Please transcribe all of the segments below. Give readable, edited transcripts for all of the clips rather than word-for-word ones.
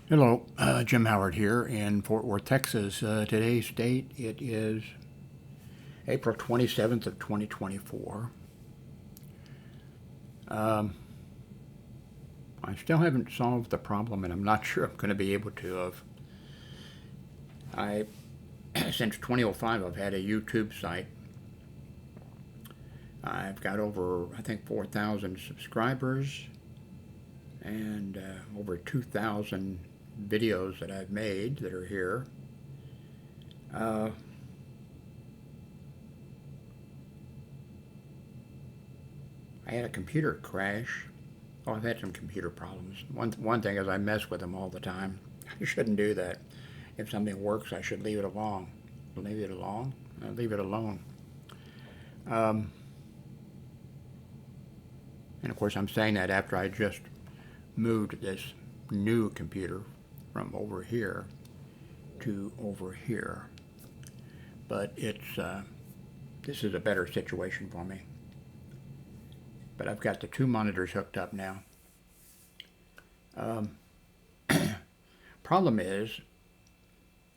Hello, Jim Howard here in Fort Worth, Texas. Today's date, it is April 27th of 2024. I still haven't solved the problem, and I'm not sure I'm going to be able to. I Since 2005, I've had a YouTube site. I've got over, I think, 4,000 subscribers and over 2,000 videos that I've made that are here. I had a computer crash. Oh, I've had some computer problems. One thing is I mess with them all the time. I shouldn't do that. If something works, I should leave it alone. Leave it alone? Leave it alone. And of course, I'm saying that after I just moved this new computer from over here to over here. But this is a better situation for me. But I've got the two monitors hooked up now. Problem is,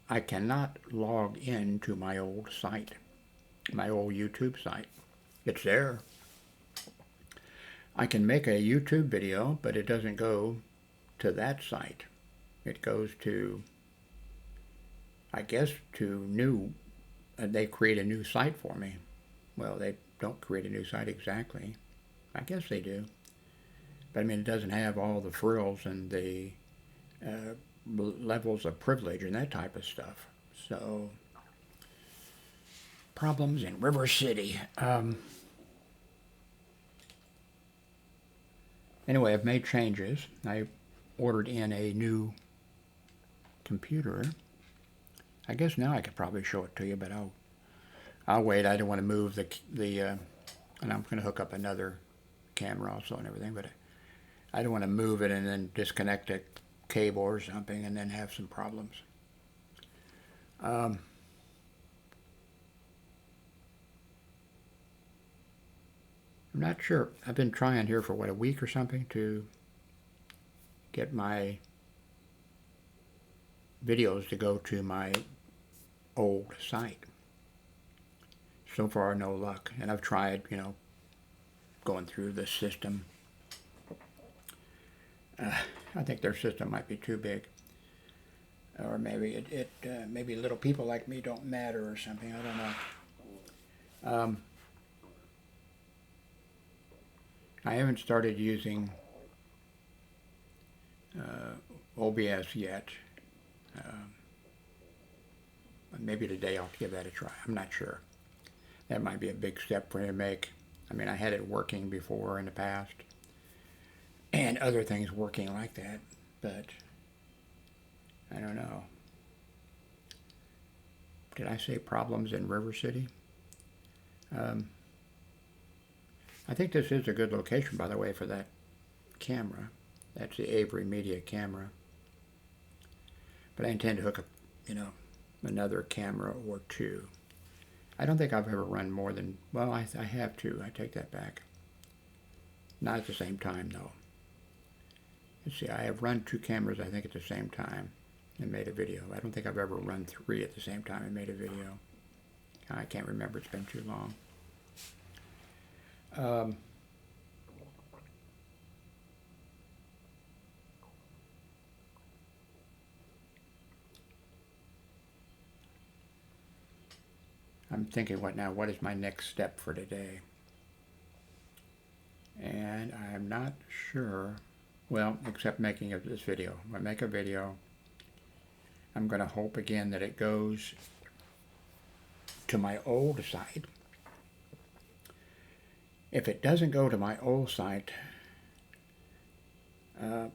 I cannot log into my old site, my old YouTube site. It's there. I can make a YouTube video, but it doesn't go to that site. It goes to, I guess, to new, they create a new site for me. Well, they don't create a new site exactly. I guess they do. But I mean, it doesn't have all the frills and the levels of privilege and that type of stuff. So, problems in River City. Anyway, I've made changes. I ordered in a new computer. I guess now I could probably show it to you, but I'll wait. I don't want to move and I'm going to hook up another camera also and everything, but I don't want to move it and then disconnect a cable or something and then have some problems. I'm not sure. I've been trying here for a week or something to get my videos to go to my old site. So far, no luck. And I've tried, going through the system. I think their system might be too big. Or maybe maybe little people like me don't matter or something. I don't know. I haven't started using OBS yet. Maybe today I'll give that a try. I'm not sure. That might be a big step for me to make. I mean, I had it working before in the past, and other things working like that, but I don't know. Did I say problems in River City? I think this is a good location, by the way, for that camera. That's the Avery Media camera. But I intend to hook up, another camera or two. I don't think I've ever run more than, well, I have two. I take that back. Not at the same time, though. Let's see, I have run two cameras, I think, at the same time and made a video. I don't think I've ever run three at the same time and made a video. I can't remember. It's been too long. I'm thinking, what is my next step for today? And I'm not sure, well, except making this video. When I make a video, I'm going to hope again that it goes to my old site. If it doesn't go to my old site, I'll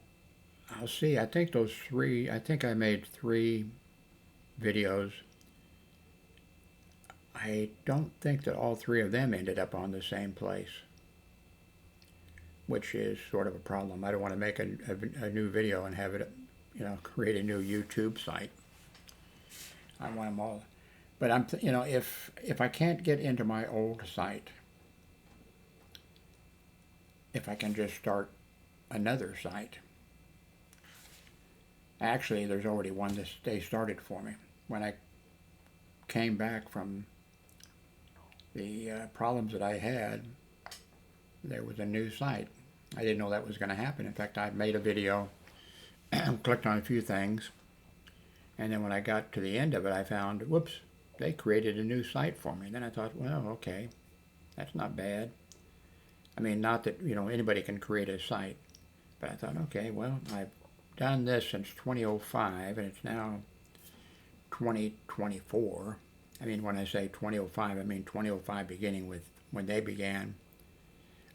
see. I think I made 3 videos. I don't think that all 3 of them ended up on the same place, which is sort of a problem. I don't want to make a new video and have it, create a new YouTube site. I want them all. But if I can't get into my old site, if I can just start another site, Actually, there's already one this day started for me. When I came back from the problems that I had, there was a new site. I didn't know that was going to happen. In fact, I made a video, clicked on a few things, and then when I got to the end of it, I found, whoops, they created a new site for me. And then I thought, well, okay, that's not bad. I mean, not that, anybody can create a site, but I thought, okay, well, I've done this since 2005, and it's now 2024. I mean, when I say 2005, I mean 2005 beginning with when they began.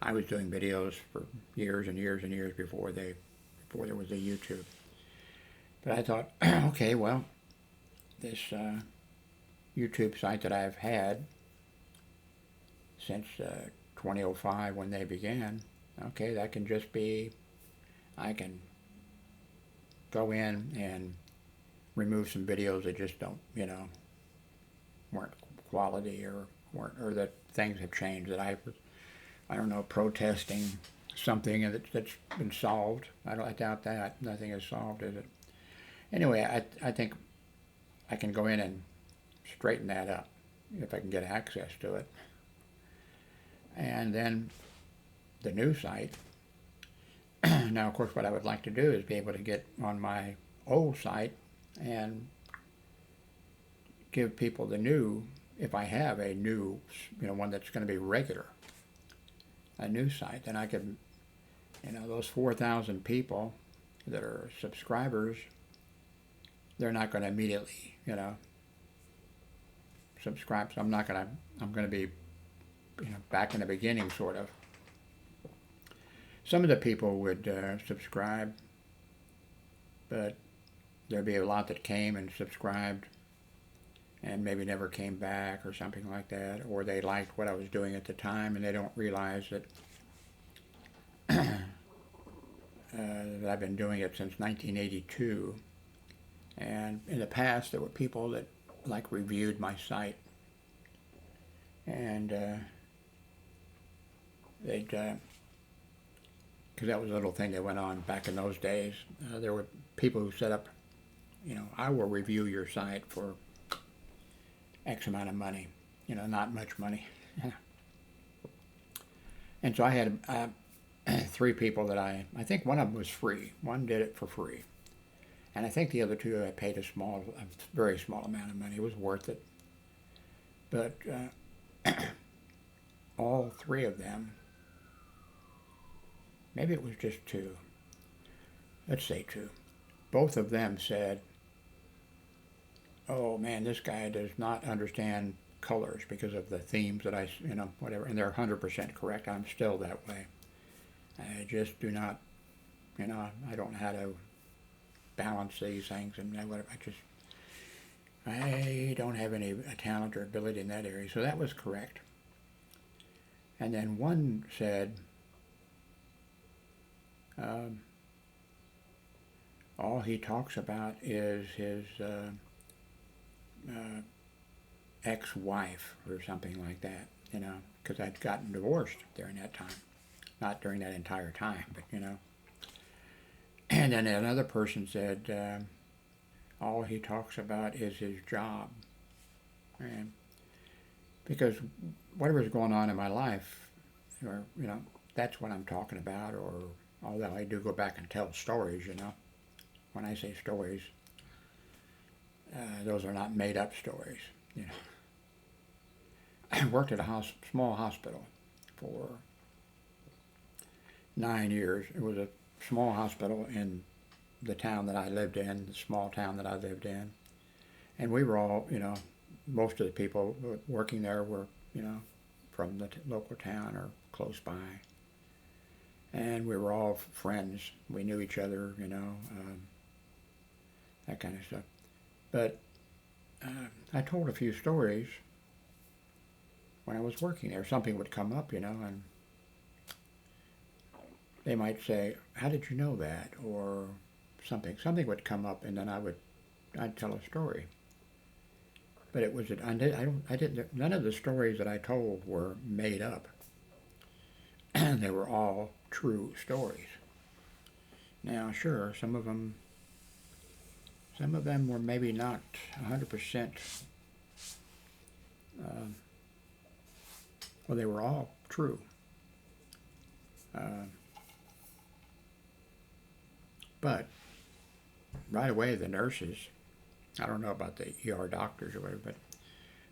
I was doing videos for years and years and years before there was a YouTube. But I thought, okay, well, this YouTube site that I've had since 2005 when they began, okay, that can just be, I can go in and remove some videos that just don't, weren't quality or that things have changed, that I don't know, protesting something that's been solved. I doubt that. Nothing is solved, is it? Anyway, I think I can go in and straighten that up if I can get access to it. And then the new site. Now, of course, what I would like to do is be able to get on my old site and give people the new, if I have a new, one that's going to be regular, a new site, then I could, those 4,000 people that are subscribers, they're not going to immediately, subscribe. So I'm going to be, back in the beginning, sort of. Some of the people would subscribe, but there'd be a lot that came and subscribed and maybe never came back or something like that, or they liked what I was doing at the time and they don't realize that that I've been doing it since 1982. And in the past, there were people that reviewed my site, and they'd, because that was a little thing that went on back in those days. There were people who set up, I will review your site for X amount of money, not much money. And so I had 3 people that I think one of them was free. One did it for free. And I think the other 2 I paid a very small amount of money. It was worth it. But all 3 of them, maybe it was just 2. Let's say 2. Both of them said, oh man, this guy does not understand colors because of the themes that I, whatever. And they're 100% correct. I'm still that way. I just do not, I don't know how to balance these things and whatever. I don't have any talent or ability in that area. So that was correct. And then one said, all he talks about is his ex-wife or something like that, because I'd gotten divorced during that time. Not during that entire time, but, And then another person said, all he talks about is his job. And because whatever's going on in my life, or, that's what I'm talking about, or although I do go back and tell stories, When I say stories, those are not made-up stories, I worked at a small hospital for 9 years. It was a small hospital in the town that I lived in, the small town that I lived in. And we were all, most of the people working there were, from the local town or close by. And we were all friends. We knew each other, that kind of stuff. But I told a few stories when I was working there. Something would come up, and they might say, how did you know that? Or something would come up, and then I'd tell a story. But it was, none of the stories that I told were made up. They were all true stories. Now, sure, some of them Some of them were maybe not 100%, well, they were all true. But right away, the nurses, I don't know about the ER doctors or whatever, but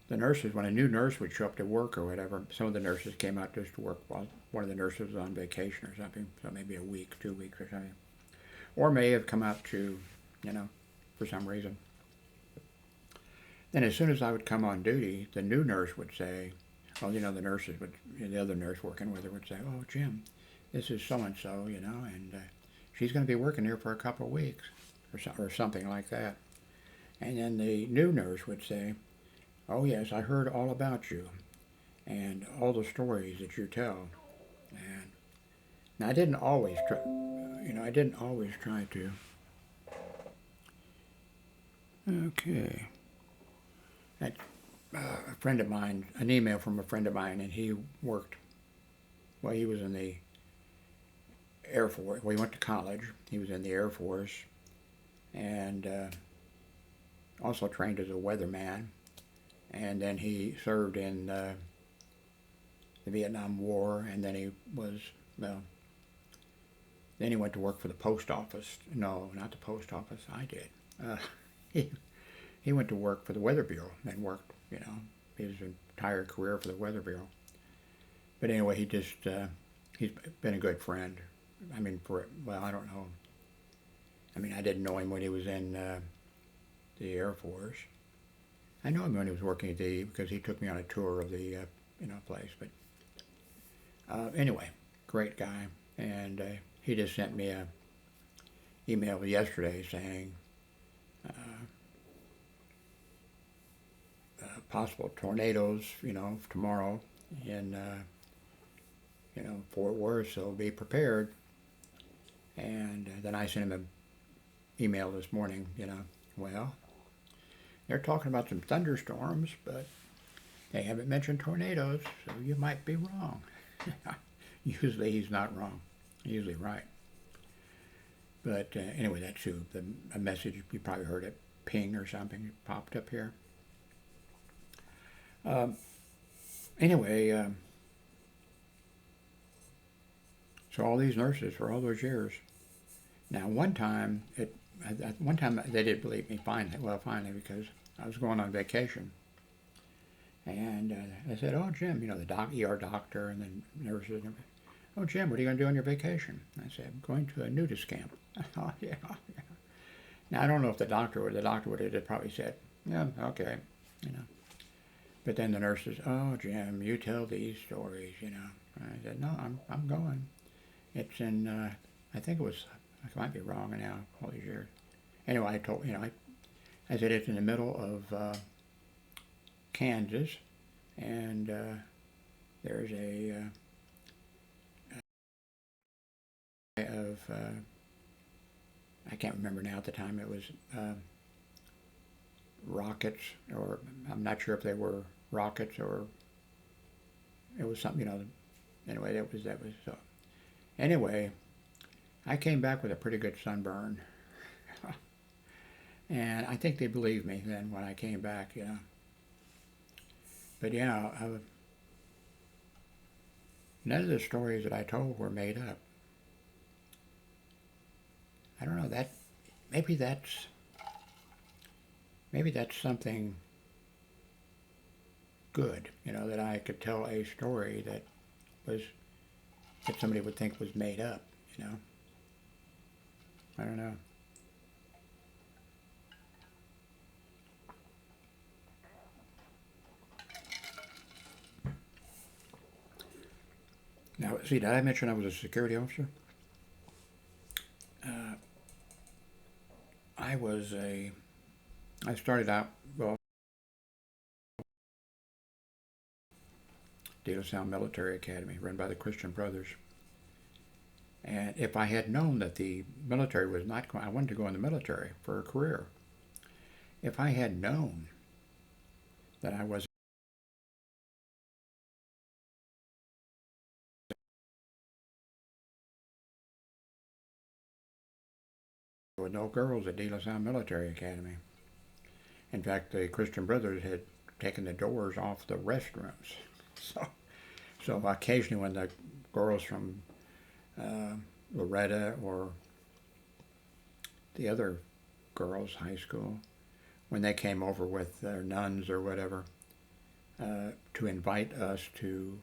the nurses, when a new nurse would show up to work or whatever, some of the nurses came out just to work while one of the nurses was on vacation or something, so maybe a week, 2 weeks or something. Or may have come out to, for some reason. Then as soon as I would come on duty, the new nurse would say, well, the nurses would, the other nurse working with her would say, oh, Jim, this is so-and-so, and she's going to be working here for a couple of weeks or something like that. And then the new nurse would say, oh, yes, I heard all about you and all the stories that you tell. And now I didn't always try, to. Okay. A friend of mine, an email from a friend of mine, and he worked, well, he was in the Air Force. Well, he went to college. He was in the Air Force and also trained as a weatherman. And then he served in the Vietnam War, and then he was, well, then he went to work for the post office. No, not the post office. I did. He went to work for the Weather Bureau and worked, his entire career for the Weather Bureau. But anyway, he's been a good friend. I mean, I don't know. I mean, I didn't know him when he was in the Air Force. I know him when he was working at because he took me on a tour of the, place. But anyway, great guy. And he just sent me an email yesterday saying possible tornadoes, tomorrow in, Fort Worth, so be prepared. And then I sent him an email this morning, well, they're talking about some thunderstorms, but they haven't mentioned tornadoes, so you might be wrong. Usually he's not wrong. He's usually right. But anyway, that's a message. You probably heard it ping or something. It popped up here. Anyway, so all these nurses for all those years. Now, one time they didn't believe me finally, because I was going on vacation. And I said, oh, Jim, the ER doctor and the nurses. Oh, Jim, what are you going to do on your vacation? I said, I'm going to a nudist camp. Oh, yeah. Now, I don't know if the doctor would have probably said, yeah, okay, But then the nurses, oh, Jim, you tell these stories, I said, no, I'm going. It's in, I think it was, I might be wrong now, all these years. Anyway, I told, I said it's in the middle of Kansas, and there's I can't remember now at the time, it was rockets, or I'm not sure if they were rockets or it was something, anyway, that was so. Anyway, I came back with a pretty good sunburn. And I think they believed me then when I came back, But yeah, none of the stories that I told were made up. I don't know, maybe that's something good, that I could tell a story that somebody would think was made up, I don't know. Now, see, did I mention I was a security officer? I started out, well, De La Salle Military Academy, run by the Christian Brothers. And if I had known that the military was not going, I wanted to go in the military for a career. If I had known that I was was no girls at De La Salle Military Academy. In fact, the Christian Brothers had taken the doors off the restrooms. So occasionally when the girls from Loretta or the other girls' high school, when they came over with their nuns or whatever, to invite us to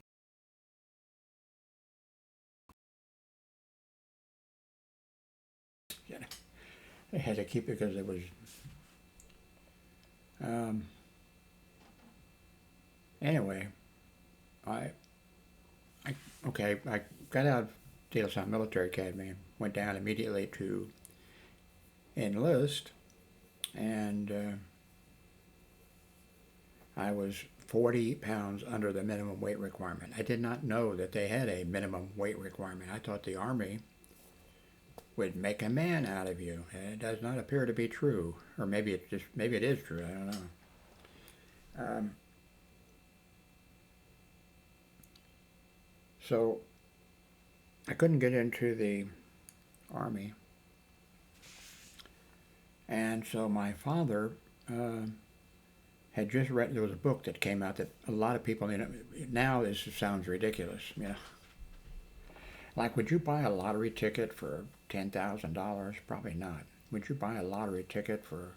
they had to keep it because it was anyway, I got out of De La Salle Military Academy and went down immediately to enlist, and I was 40 pounds under the minimum weight requirement. I did not know that they had a minimum weight requirement. I thought the Army would make a man out of you. It does not appear to be true, or maybe it is true. I don't know. So I couldn't get into the Army, and so my father had just read. There was a book that came out that a lot of people, now this sounds ridiculous, like, would you buy a lottery ticket for $10,000? Probably not. Would you buy a lottery ticket for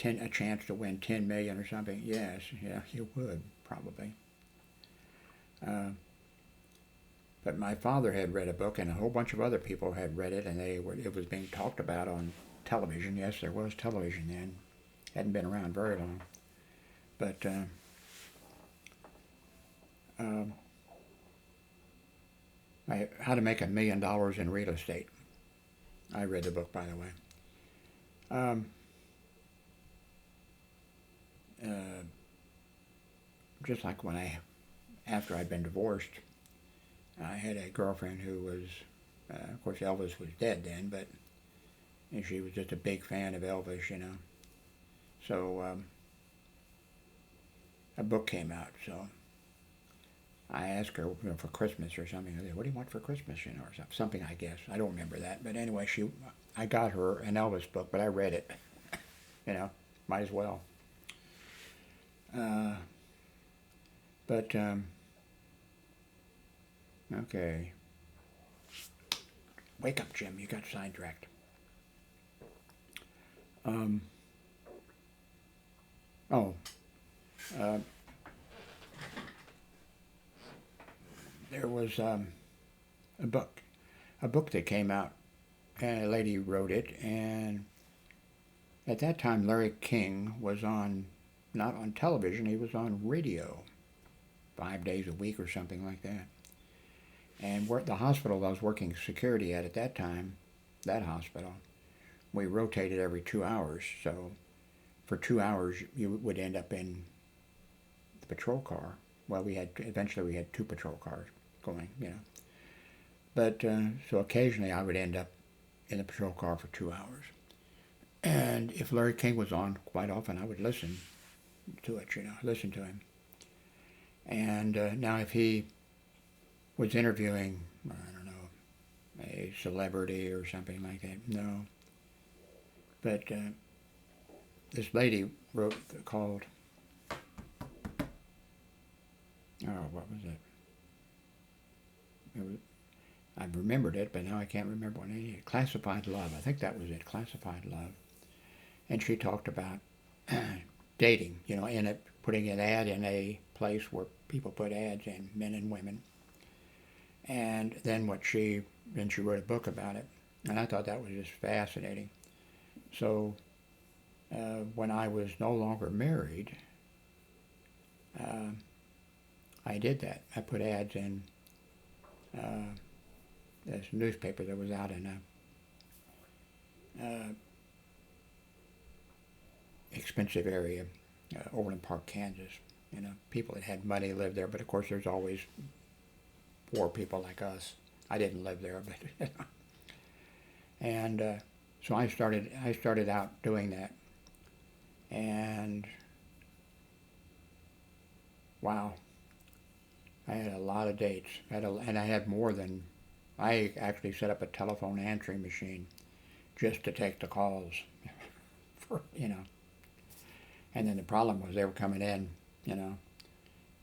a chance to win 10 million or something? Yes, yeah, you would, probably. But my father had read a book, and a whole bunch of other people had read it, and it was being talked about on television. Yes, there was television then. Hadn't been around very long. But How to Make $1 Million in Real Estate. I read the book, by the way. Just like after I'd been divorced, I had a girlfriend who was, of course Elvis was dead then, but she was just a big fan of Elvis, So a book came out, so I asked her, for Christmas or something. I said, what do you want for Christmas, or something, I guess. I don't remember that. But anyway, I got her an Elvis book, but I read it. Might as well. Okay. Wake up, Jim. You got sidetracked. There was a book that came out, and a lady wrote it, and at that time Larry King was not on television, he was on radio 5 days a week or something like that. And the hospital I was working security at that time, that hospital, we rotated every 2 hours, so for 2 hours you would end up in the patrol car. Well, eventually we had 2 patrol cars going, But, so occasionally I would end up in the patrol car for 2 hours. And if Larry King was on, quite often I would listen to it, listen to him. And now if he was interviewing, I don't know, a celebrity or something like that, no. But this lady called, what was it? I remembered it, but now I can't remember what it is. Classified Love. I think that was it, Classified Love. And she talked about dating, putting an ad in a place where people put ads in, men and women. And then she wrote a book about it. And I thought that was just fascinating. So when I was no longer married, I did that. I put ads in this newspaper that was out in a expensive area, Overland Park, Kansas. People that had money lived there, but of course there's always poor people like us. I didn't live there, but and so I started out doing that, and wow, I had a lot of dates. And I had more than. I actually set up a telephone answering machine just to take the calls, for, you know. And then the problem was they were coming in, you know.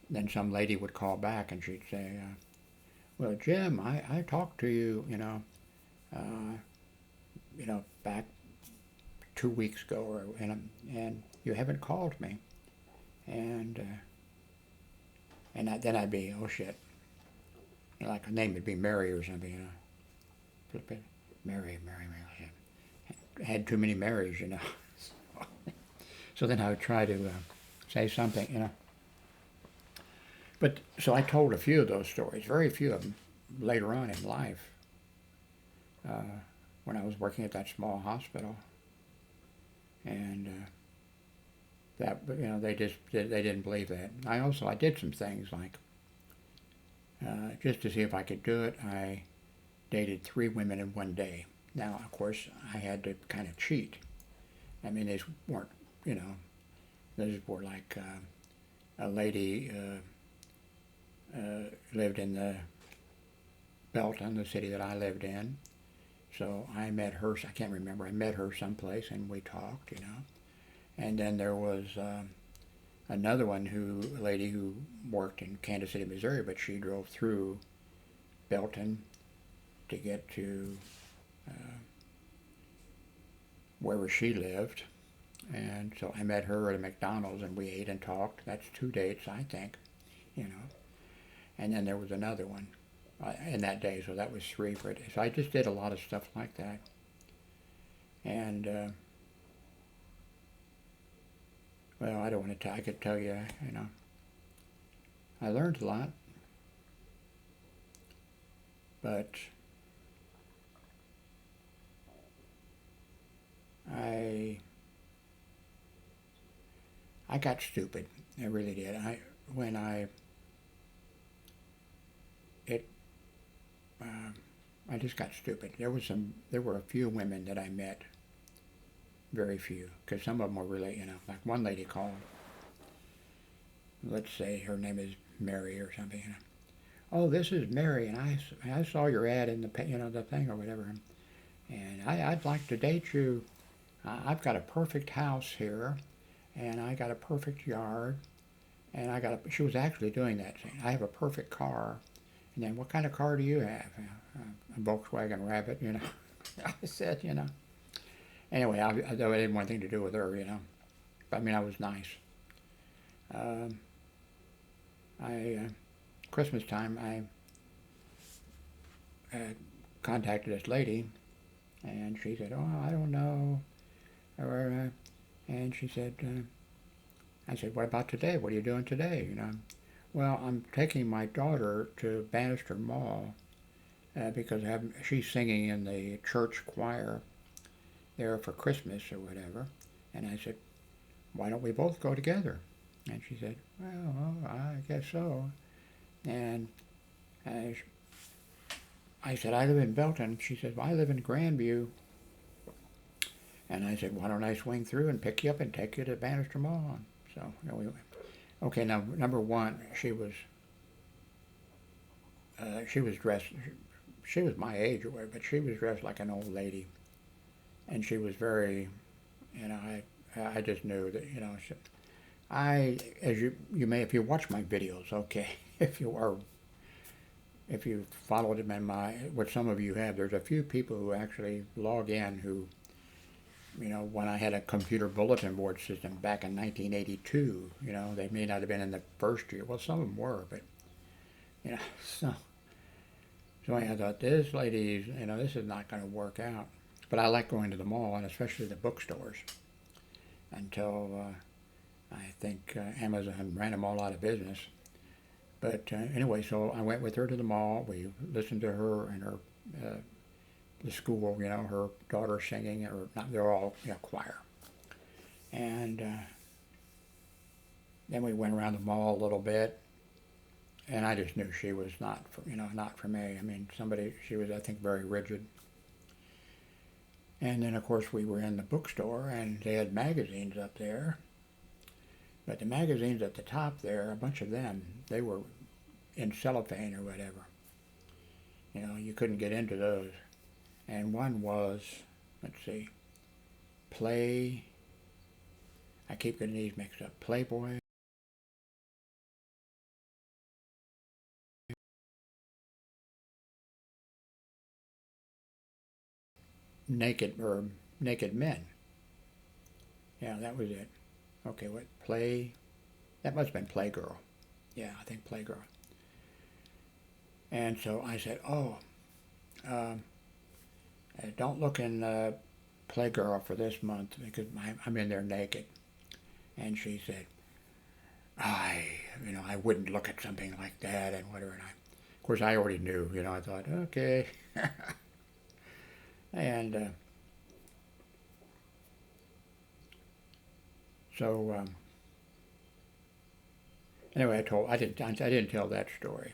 Then some lady would call back and she'd say, well, Jim, I talked to you, back 2 weeks ago, and you haven't called me. And then I'd be, oh shit. Like her name would be Mary or something, you know. Flip it. Mary. I had too many Marys, you know. So then I would try to say something, you know. But, so I told a few of those stories, very few of them, later on in life, when I was working at that small hospital. And that, you know, they didn't believe that. I did some things like, just to see if I could do it, I dated 3 women in one day. Now, of course, I had to kind of cheat. I mean, these weren't, you know, these were like a lady lived in the Belton, the city that I lived in. So I met her, I can't remember, I met her someplace and we talked, you know. And then there was another one a lady who worked in Kansas City, Missouri, but she drove through Belton to get to wherever she lived. And so I met her at a McDonald's and we ate and talked. That's 2 dates, I think, you know. And then there was another one in that day, so that was 3 for it. So I just did a lot of stuff like that. And, well, I don't want to I could tell you, you know, I learned a lot. But I got stupid. I really did. I just got stupid. There were a few women that I met, very few, because some of them were really, you know, like one lady called, let's say her name is Mary or something, you know. Oh, this is Mary, and I saw your ad in the, you know, the thing or whatever, and I'd like to date you. I've got a perfect house here, and I got a perfect yard, and she was actually doing that, saying, I have a perfect car. And then, what kind of car do you have? A Volkswagen Rabbit, you know. I said, you know. Anyway, I didn't want anything to do with her, you know. But, I mean, I was nice. Christmas time, I contacted this lady, and she said, oh, I don't know. And she said, I said, what about today? What are you doing today, you know? Well, I'm taking my daughter to Bannister Mall because she's singing in the church choir there for Christmas or whatever. And I said, why don't we both go together? And she said, well, I guess so. And I said, I live in Belton. She said, well, I live in Grandview. And I said, why don't I swing through and pick you up and take you to Bannister Mall? So we went. Okay, now, number one, she was dressed, she was my age or whatever, but she was dressed like an old lady. And she was very, you know, I just knew that, you know, as you may, if you watch my videos, okay, if you followed them in what some of you have, there's a few people who actually log in who, you know, when I had a computer bulletin board system back in 1982, you know, they may not have been in the first year. Well, some of them were, but, you know, so I thought, this lady's, you know, this is not going to work out. But I like going to the mall, and especially the bookstores, until I think Amazon ran them all out of business. But anyway, so I went with her to the mall. We listened to her and her the school, you know, her daughter singing, or not, they're all, you know, choir. And then we went around the mall a little bit, and I just knew she was not for me. I mean, she was, I think, very rigid. And then, of course, we were in the bookstore, and they had magazines up there. But the magazines at the top there, a bunch of them, they were in cellophane or whatever. You know, you couldn't get into those. And one was let's see, Play, I keep getting these mixed up, Playboy, Naked Men. Yeah, that was it. Okay, what, that must have been Playgirl. Yeah, I think Playgirl. And so I said, oh, don't look in Playgirl for this month because I'm in there naked. And she said, I wouldn't look at something like that and whatever. And of course, I already knew, I thought, okay. And so anyway, I didn't tell that story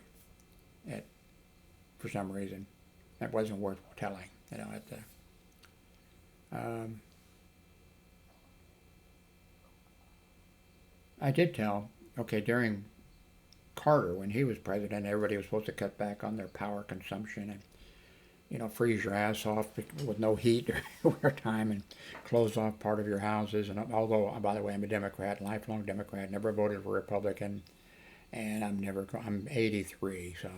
for some reason. That wasn't worth telling, at the, I did tell, okay, during Carter, when he was president, everybody was supposed to cut back on their power consumption and, freeze your ass off with no heat or time and close off part of your houses. And although, by the way, I'm a Democrat, lifelong Democrat, never voted for Republican, and I'm 83, so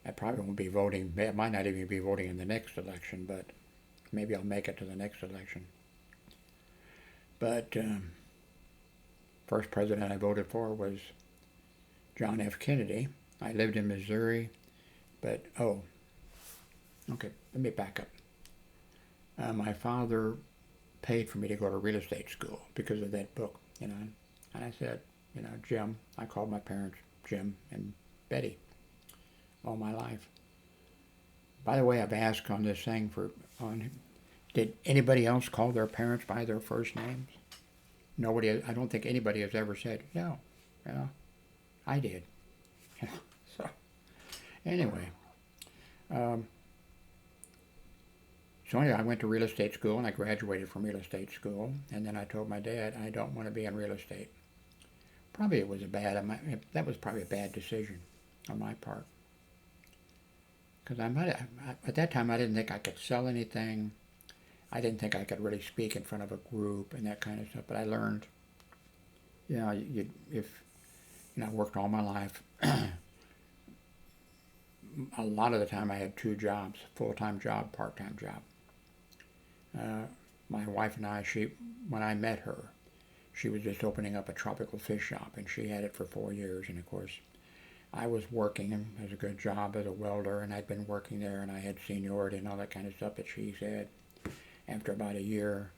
I probably won't be voting. I might not even be voting in the next election, but maybe I'll make it to the next election. But first president I voted for was John F. Kennedy. I lived in Missouri, but okay, let me back up. My father paid for me to go to real estate school because of that book, and I said, Jim, I called my parents Jim and Betty all my life. By the way, I've asked on this thing did anybody else call their parents by their first names? Nobody, I don't think anybody has ever said, no, I did. So, anyway, I went to real estate school and I graduated from real estate school, and then I told my dad I don't want to be in real estate. Probably it was that was probably a bad decision on my part. Because at that time I didn't think I could sell anything. I didn't think I could really speak in front of a group and that kind of stuff. But I learned, I worked all my life. A lot of the time I had two jobs, full-time job, part-time job. My wife and I, when I met her, she was just opening up a tropical fish shop, and she had it for 4 years. And of course, I was working as a good job as a welder, and I'd been working there, and I had seniority and all that kind of stuff. But she said, after about a year,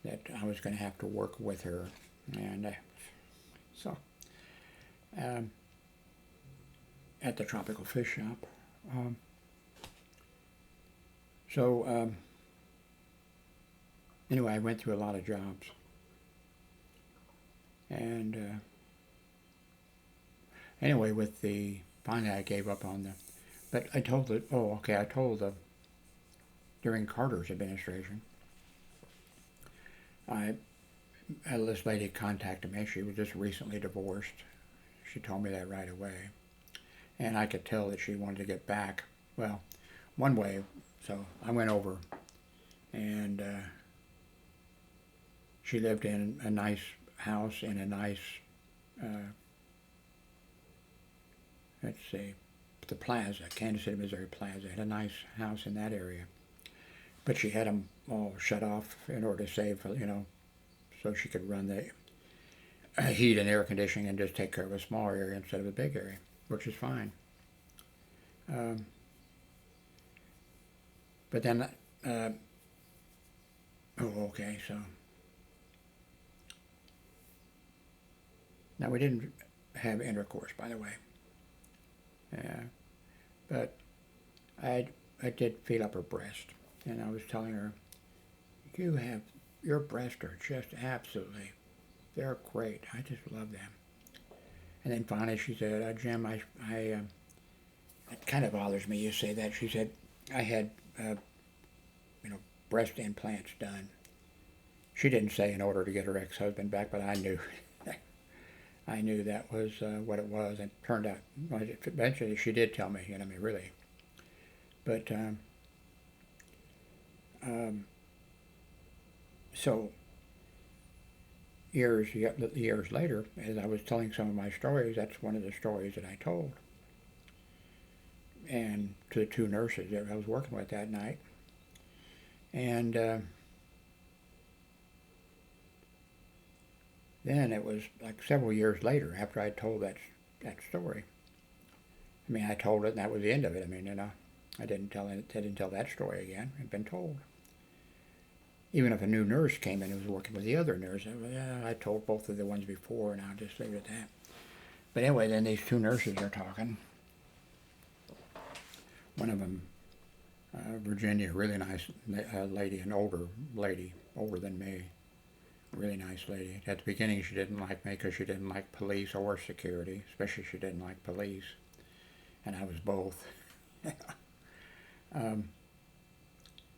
that I was going to have to work with her, and at the tropical fish shop. Anyway, I went through a lot of jobs. And anyway, finally I gave up on but I told during Carter's administration, this lady contacted me. She was just recently divorced. She told me that right away. And I could tell that she wanted to get back. Well, one way, so I went over, and she lived in a nice house in a nice, let's see, the Plaza, Kansas City, Missouri Plaza, had a nice house in that area. But she had them all shut off in order to save, so she could run the heat and air conditioning and just take care of a small area instead of a big area, which is fine. But then, okay, so. Now, we didn't have intercourse, by the way. But I did feel up her breast, and I was telling her, your breasts are just absolutely, they're great. I just love them. And then finally she said, Jim, it kind of bothers me you say that. She said, I had, breast implants done. She didn't say in order to get her ex-husband back, but I knew. I knew that was what it was, and it turned out, eventually she did tell me, really. But So years later, as I was telling some of my stories, that's one of the stories that I told. And to the two nurses that I was working with that night. And then it was like several years later after I told that story. I mean, I told it and that was the end of it. I mean, you know, I didn't tell that story again. It had been told. Even if a new nurse came in and was working with the other nurse, I told both of the ones before, and I'll just leave it at that. But anyway, then these two nurses are talking. One of them, Virginia, really nice lady, an older lady, older than me, really nice lady. At the beginning, she didn't like me because she didn't like police or security, especially she didn't like police, and I was both. But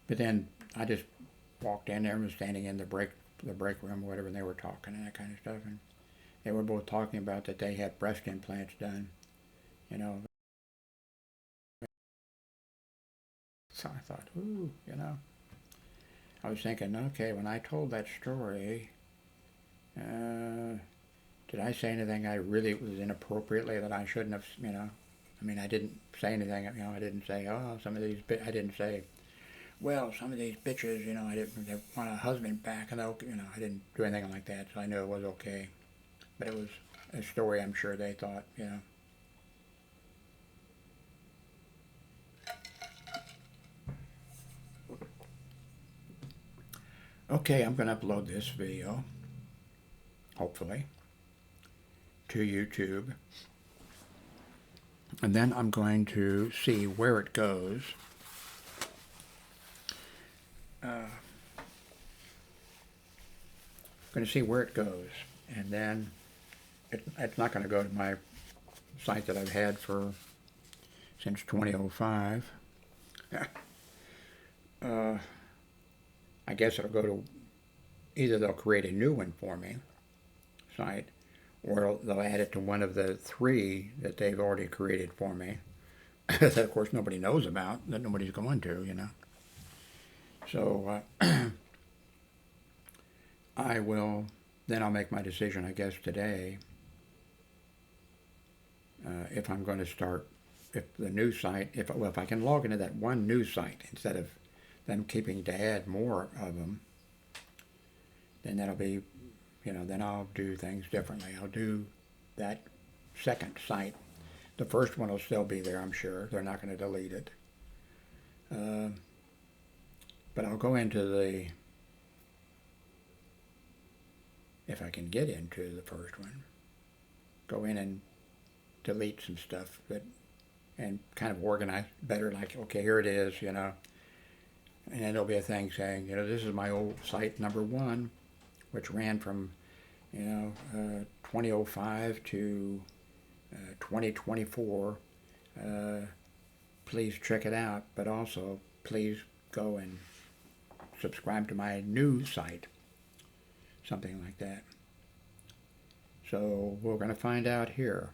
then I just walked in there and was standing in the break room or whatever, and they were talking and that kind of stuff, and they were both talking about that they had breast implants done, you know. So I thought, ooh, you know. I was thinking, okay, when I told that story, did I say anything I really was inappropriately that I shouldn't have, you know? I mean, I didn't say anything, you know, I didn't say, oh, I didn't say, well, some of these bitches, you know, they want a husband back, and you know, I didn't do anything like that, so I knew it was okay. But it was a story I'm sure they thought, you know. Okay, I'm going to upload this video, hopefully, to YouTube. And then I'm going to see where it goes. Going to see where it goes, and then it's not going to go to my site that I've had since 2005. I guess it'll go to, either they'll create a new one for me, site, or they'll add it to one of the 3 that they've already created for me, that of course nobody knows about, that nobody's going to, you know. So I'll make my decision, I guess, today, if I'm going to start, if the new site, if I can log into that one new site instead of them keeping to add more of them, then that'll be, you know, then I'll do things differently. I'll do that second site. The first one will still be there, I'm sure. They're not going to delete it. But I'll go into if I can get into the first one, go in and delete some stuff and kind of organize better, like, okay, here it is, you know. And then there'll be a thing saying, you know, this is my old site number 1, which ran from, you know, 2005 to 2024. Please check it out, but also please go and subscribe to my new site, something like that. So we're going to find out here.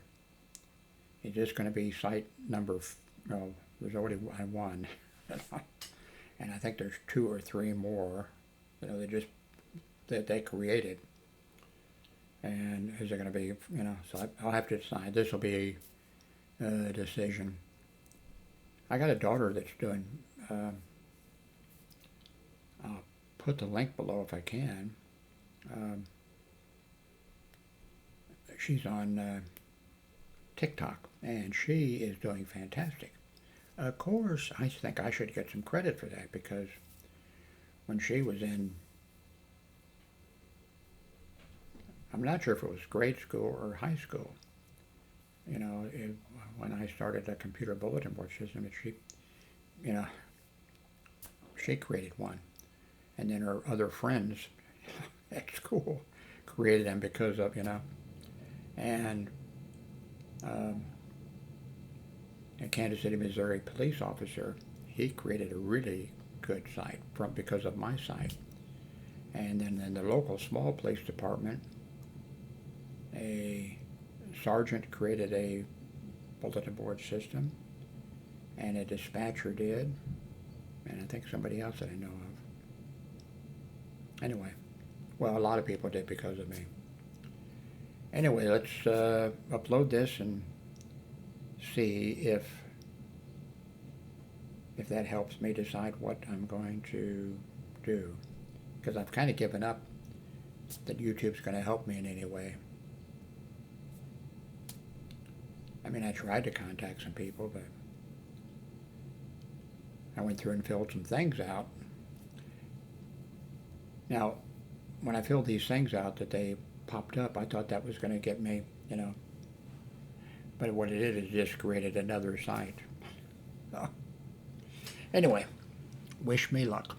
It's just going to be site number, no, there's already 1. And I think there's 2 or 3 more, you know, that they created. And is there going to be, you know, so I'll have to decide. This will be a decision. I got a daughter that's doing, I'll put the link below if I can. She's on TikTok, and she is doing fantastic. Of course, I think I should get some credit for that, because when she was in, I'm not sure if it was grade school or high school, you know, when I started a computer bulletin board system, she, you know, she created one. And then her other friends at school created them because of, you know, and a Kansas City, Missouri police officer, he created a really good site because of my site. And then in the local small police department, a sergeant created a bulletin board system, and a dispatcher did, and I think somebody else that I know of. Anyway. Well, a lot of people did because of me. Anyway, let's upload this and see if that helps me decide what I'm going to do. Because I've kind of given up that YouTube's going to help me in any way. I mean, I tried to contact some people, but I went through and filled some things out. Now, when I filled these things out that they popped up, I thought that was going to get me, you know. But what it did is just created another site. So, anyway, wish me luck.